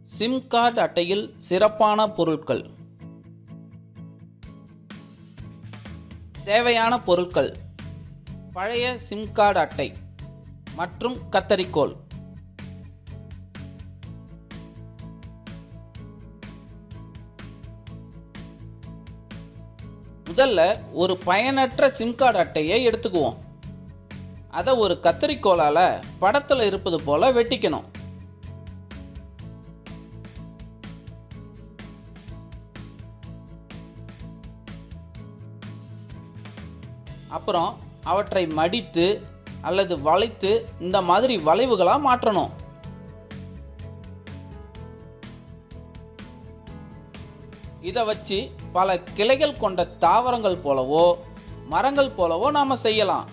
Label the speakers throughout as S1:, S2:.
S1: Sim card அட்டையில் சிறப்பான பொருட்கள். தேவையான பொருட்கள்: பழைய சிம் கார்டு அட்டை மற்றும் கத்தரிக்கோல். முதல்ல ஒரு பயனற்ற சிம் கார்டு அட்டையை எடுத்துக்குவோம். அதை ஒரு கத்தரிக்கோலால் படத்தில் இருப்பது போல வெட்டிக்கணும். அப்புறம் அவற்றை மடித்து அல்லது வளைத்து இந்த மாதிரி வளைவுகளாக மாற்றணும். இதை வச்சு பல கிளைகள் கொண்ட தாவரங்கள் போலவோ மரங்கள் போலவோ நாம செய்யலாம்.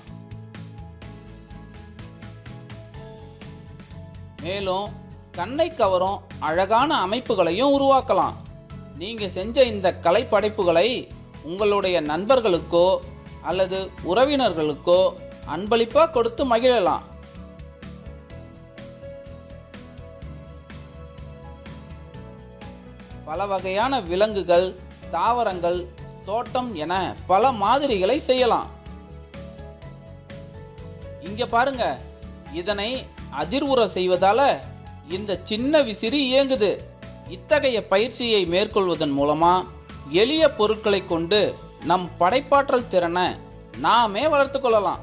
S1: மேலும் கண்ணை கவரும் அழகான அமைப்புகளையும் உருவாக்கலாம். நீங்க செஞ்ச இந்த கலைப்படைப்புகளை உங்களுடைய நண்பர்களுக்கோ அல்லது உறவினர்களுக்கோ அன்பளிப்பாக கொடுத்து மகிழலாம். பல வகையான விலங்குகள், தாவரங்கள், தோட்டம் என பல மாதிரிகளை செய்யலாம். இங்க பாருங்க, இதனை அதிர்வுற செய்வதால இந்த சின்ன விசிறி இயங்குது. இத்தகைய பயிற்சியை மேற்கொள்வதன் மூலமா எளிய பொருட்களை கொண்டு நம் படைப்பாற்றல் திறனை நாமே வளர்த்து கொள்ளலாம்.